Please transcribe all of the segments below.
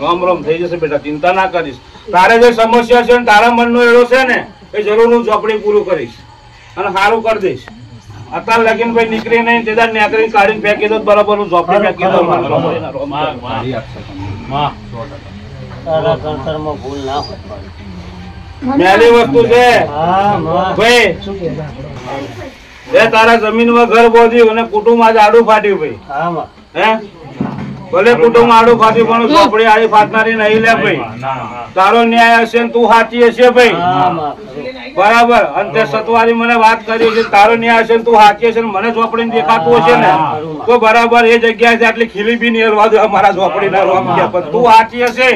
રોમ રોમ થઈ જશે બેટા, ચિંતા ના કરીશ. તારે જે સમસ્યા છે ને તારા મનનો એડો છે ને એ જરૂર હું ઝોપડી પૂરું કરીશ અને સારું કરી દઈશ. અત્યારે લગીન ભાઈ નીકળી નહીં તે નેકરી કાઢીને ફેંકી દો બરાબર, હું ઝોપડી ફેંકી દઉં. મેલી વસ્તુ છે ભાઈ, તારા જમીનમાં ઘર બોધ્યું અને કુટુંબ આજે આડું ફાટ્યું ભાઈ. હે ભલે કુટુંબ આડું ફાટ્યું પણ ઝોપડી આડી ફાટનારી નહીં લે ભાઈ. તારો ન્યાય હશે ને તું સાચી હશે ભાઈ, બરાબર. અને તે સતવારી મને વાત કરી છે તારો ન્યાય હશે ને તું સાચી હશે ને મને ઝોપડી દેખાતું હશે ને તો બરાબર એ જગ્યાએ આટલી ખીલી બી નહીં હલવા દે મારા ઝોપડી ના રોમ ગયા. પણ તું સાચી હશે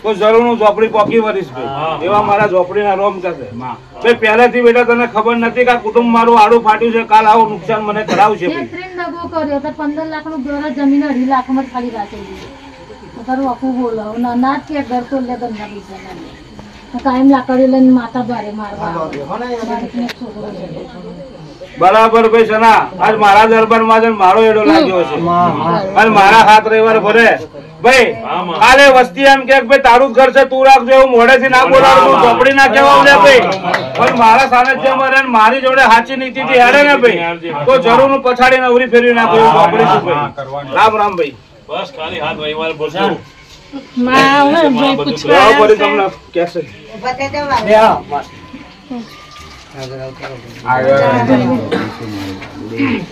તો જરૂર હું ઝોપડી પોકી વરીશ ભાઈ, એવા મારા ઝોપડી ના રોમ થશે ભાઈ. પહેલેથી બેટા તને ખબર નથી કે કુટુંબ મારું આડું ફાટ્યું છે, કાલ આવું નુકસાન મને કરાવશે ભાઈ. 15 લાખ નું ઘર જમીન 2.5 લાખ માં ખાલી રાખેલી તારું આખું બોલો ના કે ઘર તો લે ધંધા પૈસા કાયમ લાકડી લઈને માતા ભારે મારવા બરાબર ભાઈ. સના આજ મારા દરબાર માં મારો એડો લાગ્યો છે અને મારા હાથ રવિવાર ભરે ભાઈ. કાલે વસ્તી એમ કે ભાઈ તારું જ ઘર છે તું રાખજો એવું મોઢેથી ના બોલાવું, ઝોપડી ના કહેવા લે ભાઈ. પણ મારા સાનિધ્યમાં રહે મારી જોડે સાચી નીતિ થી હેડે ને ભાઈ તો જરૂર હું પછાડીને અવરી ફેરવી નાખું ઝોપડી છું ભાઈ. રામ રામ ભાઈ. બસ ખાલી હાથ રવિવાર બોલજો તમને કેસે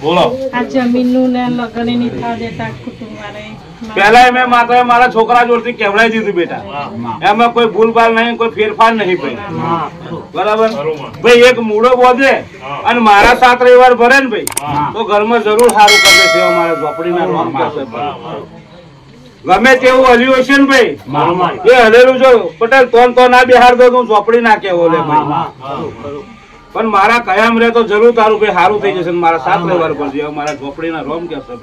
બોલો. આ જમીન નું ને લગન ની થા દેતા કુટુંબ વાળે પેલા મેં માતા મારા છોકરા જોડથી કેવડાવી દીધું બેટા, એમાં કોઈ ભૂલભાલ નહીં, કોઈ ફેરફાર નહીં ભાઈ. બરાબર ભાઈ. એક મૂળો બોધે અને મારા 7 રવિવાર ભરે ને ભાઈ તો ઘરમાં જરૂર સારું કરી દેશે. મારા ઝોપડીના રોમ કરશે ગમે તેવું હલ્યું હશે ને ભાઈ એ હલેલું જો પટેલ તો ના બિહાર દો તું ઝોપડી ના કેવો લે ભાઈ. પણ મારા કયામ રે તો જરૂર તારું ભાઈ સારું થઈ જશે. મારા 7 રવિવાર પર જે મારા ઝોપડીના રોમ કેશે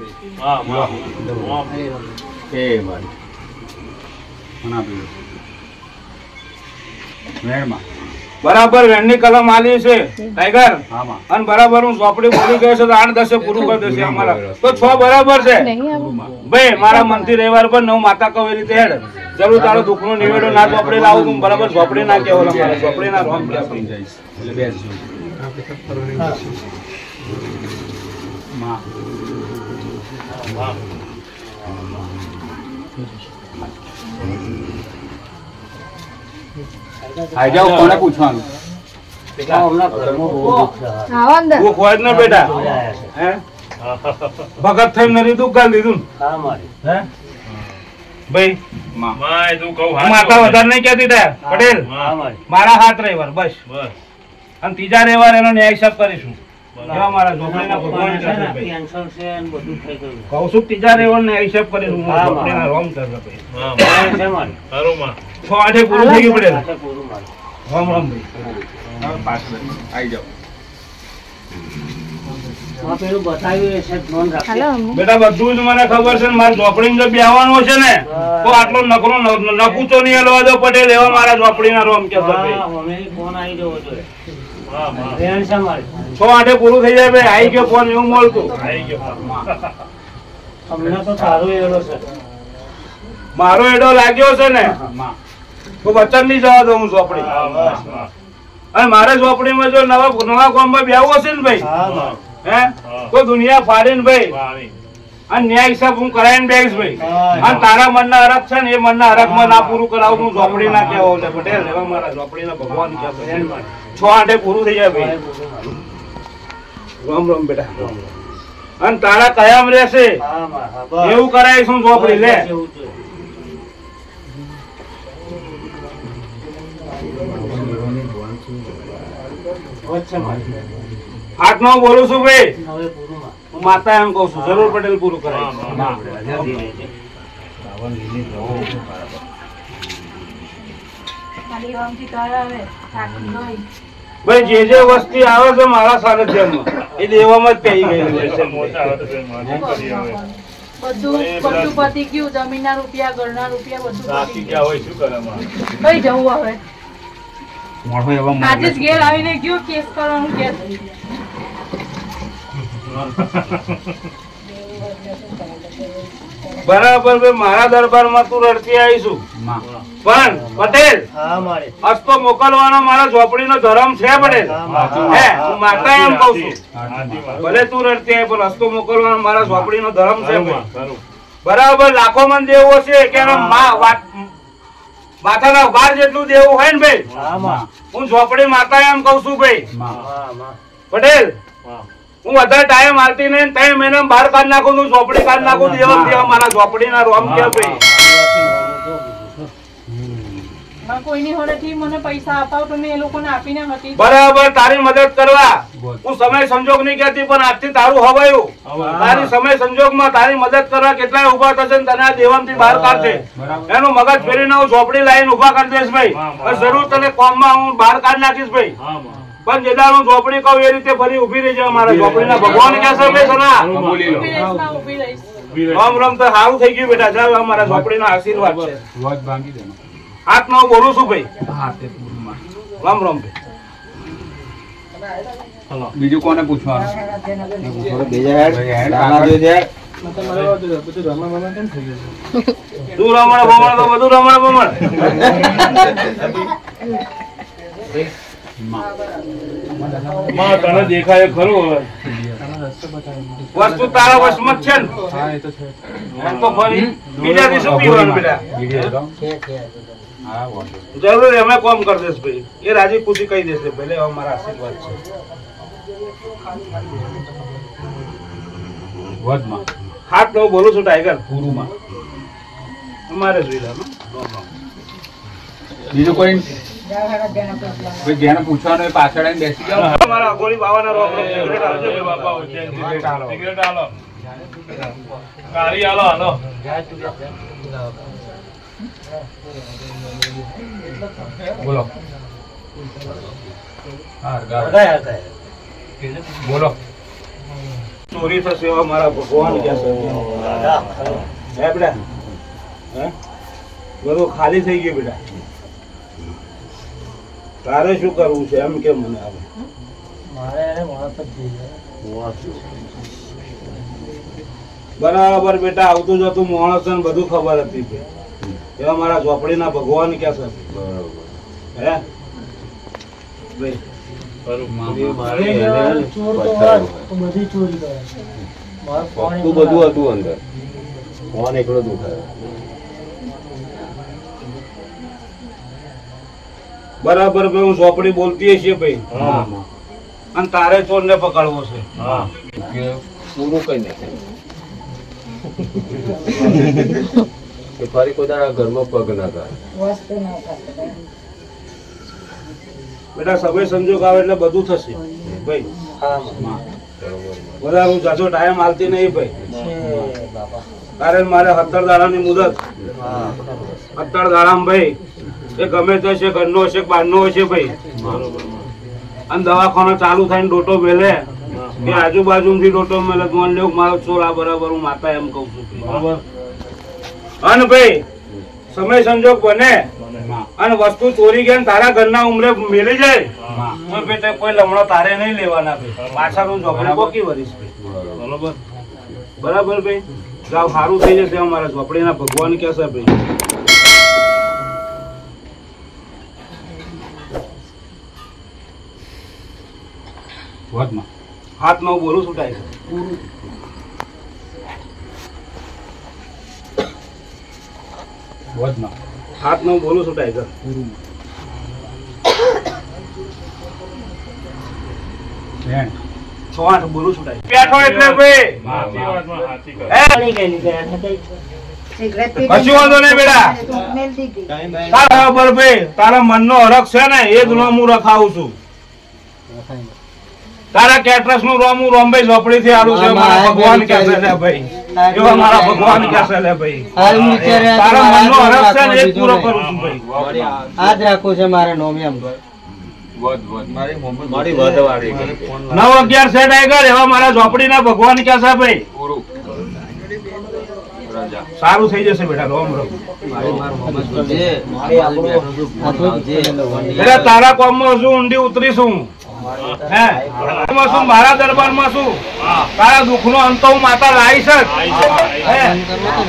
બરાબર. વેણની કલમ આલી છે ટાઈગર અને બરાબર હું ઝોપડી બોલી ગયો છે તો 8-10 પૂરું કરી દેશે અમારા તો 6 બરાબર છે ભાઈ. મારા મનથી રવિવાર પર હું માતા કહું એ રીતે હેડ જરૂર તારો દુઃખ નો નિવેડો ના ઝોપડી લાવું તું બરાબર. ઝોપડી ના કેવો મારા ઝોપડી ના રોમ ક્યાં જાય. કોને પૂછવાનું બેટા ભગત થઈ નરી દુઃખ ગાલ દીધું ભાઈ. માતા વધારે નહીં કહેતી પટેલ મારા હાથ રવિવાર બસ અને 3જા રવિવાર એનો ન્યાય હિસાબ કરીશું. મારા ઝોપડીના ભગવાન કહું છું 3જા રવિવાર ન્યાય હિસાબ કરીશું. ઝોપડીના રોમ કરશે ભાઈ. 6-8 પૂરું થઈ ગયું પટેલ. રામ રામ ભાઈ. બેટા બધું જ મને ખબર છે. મારા ઝોપડી જો બેહવાનું છે ને તો આટલો નકરો નકુચો નહીં હલવા દો પટેલ એવા મારા ઝોપડીના રોમ કે 6-8 પૂરું થઈ જાય ભાઈ. આવી ગયો ફોન એવું મળતું મારો એડો લાગ્યો છે ને તો વચન નહીં જવા દઉં હું ઝોપડી. અને મારે ઝોપડીમાં જો નવા ગામમાં બેહવું હશે ને ભાઈ હે તો દુનિયા ફાડીને ભાઈ અને ન્યાય હિસાબ હું કરાવીને બેહીશ ભાઈ. અને તારા મનના હરખ છે ને એ મનના હરખમાં ના પૂરું કરાવું હું ઝોપડી ના કહેવો પટેલ એવા મારા ઝોપડીના ભગવાન 6-8 પૂરું થઈ જાય ભાઈ. રામ રામ બેટા. અને તારા કયામ રહેશે એવું કરાવીશ હું ઝોપડી લે. આઠ 9 બોલું છું ભાઈ. હું માતા એમ કઉ છું જરૂર પટેલ પૂરું કરાય. ભાઈ જે જે વસ્તી આવે છે મારા સાનિધ્યમાં એ દેવામાં જ કહી ગયેલું છે. બધું પતી ગયું. જમીનના રૂપિયા ઘરના રૂપિયા બધું પતી ગયું. કઈ જવું હવે આજે જ ઘેર આવીને ગયો કેસ કરવાનું કેસ. બરાબર ભાઈ, મારા દરબારમાં તું રડતી આવીશું પણ પટેલ અસ્તો મોકલવાનો મારા ઝોપડીનો ધર્મ છે પટેલ. હે હું માતા એમ કઉ છું, ભલે તું રડતી આવી પણ અસ્તો મોકલવાનો મારા ઝોપડીનો ધર્મ છે ભાઈ. બરાબર, લાખો મન દેવું હશે કે માથાના બાર જેટલું દેવું હોય ને ભાઈ, હું ઝોપડી માતા એમ કઉ છું ભાઈ. પટેલ હું વધારે ટાઈમ આવતી નહીં, 3 મહિના બહાર કાઢ નાખું, હું ઝોપડી કાઢ નાખું, દેવા મારા ઝોપડીના રોમ કે ભાઈ. કોઈની હોડેથી મને પૈસા અપાવ તો મેં એ લોકોને આપીને હતી. બરાબર, તારી મદદ કરવા હું સમય સંજોગ નહીં કહેતી પણ આજથી તારું હવાયું. તારી સમય સંજોગમાં તારી મદદ કરવા કેટલાય ઉભા થશે ને તને આ દેવામથી બહાર કાઢશે. એનું મગજ ફેરીને હું ઝોપડી લાઈન ઉભા કરી દઈશ ભાઈ. જરૂર તને કોમમાં હું બહાર કાઢી નાખીશ ભાઈ. પણ જે દાડો હું ઝોપડી કહું એ રીતે ફરી ઉભી રહી જાય. મારા ઝોપડીના ભગવાન કહેશે ભાઈ સના રામ રામ. તો સારું થઈ ગયું બેટા, જાવ અમારા ઝોપડીના આશીર્વાદ છે. હાથ નો બોલું છું ભાઈ. રામ રામ ભાઈ. બીજું કોને પૂછવાનું? તું રમણ ભમણ તો બધું રમણ ભમણ. તને દેખાય ખરું વસ્તુ તારા વશમાં જ છે ને. તો ફરી બીજાથી શું પીવાનું બેટા? જરૂર એમને કોમ કરી દેશ ભાઈ. એ રાજી ખુશી કહી દેશે ભલે અમારા આશીર્વાદ છે. હાથ નો બોલું છું ટાઈગર પૂરુમાં અમારે જોઈ લે. બીજું કોઈ જેને પૂછવાનું પાછળ આવીને બેસી જાઓ. અમારા અઘોરી બાવાના રોક બોલો બોલો. ચોરી થશે એવા મારા ભગવાન કે છે બેટા. બધું ખાલી થઈ ગયું બેટા. તારે શું કરવું છે એમ કે મને આવે. બરાબર બેટા, આવતું જતું માણસ ને બધું ખબર હતી એવા મારા ઝોપડીના ભગવાન ક્યાં છે? હે બધું હતું અંદર, ફોન એકલો દુખાયો. બરાબર ભાઈ, હું ઝોપડી બોલતી હશે ભાઈ અને તારે ચોર ને પકડવો છે. પૂરું કઈ નાખે ફરી કોઈ ઘરમાં પગ ના થાય. બેટા સમય સંજોગ આવે એટલે બધું થશે ભાઈ. બધા હું જાજો ટાઈમ હાલતી નહીં ભાઈ, કારણ મારે 17 દાડાની મુદત. 17 દાડામાં ભાઈ એ ગમે તે છે, ઘરનો હશે બહારનો હશે ભાઈ. અને દવાખાનો ચાલુ થઈને ડોટો મેલે કે આજુબાજુથી ડોટો મેલે તો મારો ચોર આ બરાબર હું માતા એમ કઉ છું. અને ભાઈ સમય સંજોગ બને અને વસ્તુ ચોરી ગયા તારા ઘરના ઉમરે મેલી જાય તો બેટા કોઈ લમણો તારે નહીં લેવાના ભાઈ. પાછા હું ઝોપડી પોકી વરીશ ભાઈ. બરોબર બરાબર ભાઈ, જાવ સારું થઈ જશે. અમારા ઝોપડીના ભગવાન કે છે ભાઈ. હાથ નો બોલું શું થાય છે? હાથ નો બોલું શું થાય છે? 6-8 બોલું શું થાય? બેઠો એટલે ભાઈ કશું વાંધો નહીં બેટા. તારા ખબર ભાઈ, તારા મનનો હરખ છે ને એ જ રોમ હું રખાવું છું. તારા કેટરસ નું રોમ હું રોમભાઈ ઝોપડી થી આલું છે. મારા ભગવાન કે છે લે ભાઈ, એવા મારા ભગવાન કે છે લે ભાઈ. તારા મનનો હરખ છે ને એ પૂરો કરું છું ભાઈ. આજ રાખું છે મારે નોમ એમ 9-11 સેટ આગળ એવા મારા ઝોપડીના ભગવાન કે છે ભાઈ. સારું થઈ જશે બેટા. રોમ રોમ. તારા કોમમાં હજુ ઊંડી ઉતરીશું. હે એમાં શું મારા દરબારમાં શું તારા દુઃખનો અંત હું માતા લાવીશ જ. હે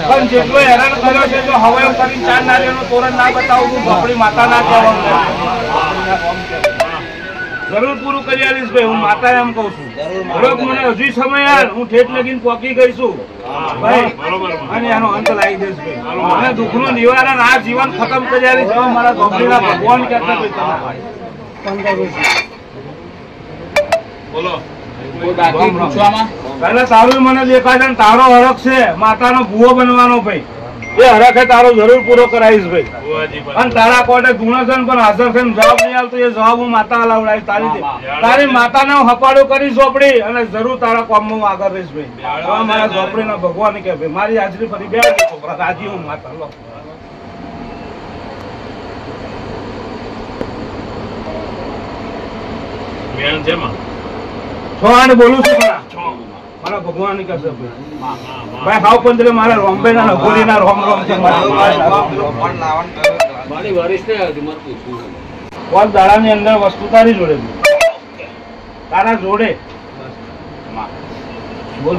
પણ જેટલો હેરાન કર્યો છે જો હવે એમ કરીને 4 નારિયેળનું તોરણ ના બતાવું તું ભોપડી માતા ના કહેવાનું. જરૂર પૂરું કરી આલીશ ભાઈ, હું માતા એમ કઉ છું. બરોબર, મને હજુ સમય યાર, હું ઠેઠ લગીને પહોંચી ગઈ છું ભાઈ, અને એનો અંત લાવી દઈશ ભાઈ. મને દુઃખનું નિવારણ આ જીવન ખતમ કરી આલીશ. મારા ભોપડીના ભગવાન કહેતા બોલો કોઈ બાકી પૂછવામાં? પહેલા તારું મને દેખાય છે ને તારો હરખ છે માતાનો ભૂવો બનવાનો ભાઈ. એ હરખ એ તારો જરૂર પૂરો કરાવીશ ભાઈ. અને તારા કોર્ટે ગુણસન પણ હાજર થઈને જવાબ નહીં આવતો, એ જવાબ હું માતા લાવડાવીશ. તારી માતાને હું હપાડું કરીશ ઝોપડી, અને જરૂર તારા કામમાં હું આગળ રહીશ ભાઈ. મારા ઝોપડીના ભગવાન કે ભાઈ મારી હાજરી ફરી બે છોકરા રાજી હું માતા લો. છોડ બોલું છું મારા ભગવાન કે છે ભાઈ. હાવ પંદરે મારા રોમભાઈ ના નગોરી ના રોમ રોમ છે. મારી વારીસ નહીં આવતી, મત પૂછું. કોલ દાડાની અંદર વસ્તુ તારી જોડે છે. તારા જોડે બોલ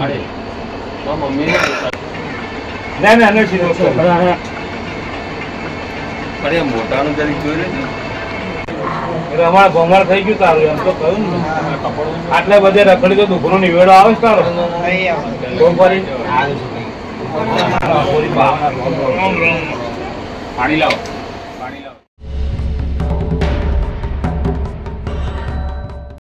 મમ્મી ના ના નથી મોટાનું જરીક જોઈ લેજે. અમારા ભમર થઈ ગયું તારું એમ તો કહ્યું ને. આટલે બધે રખડી તો દુઃખનો નિવેડો આવે છે તારો. પાણી લાવો.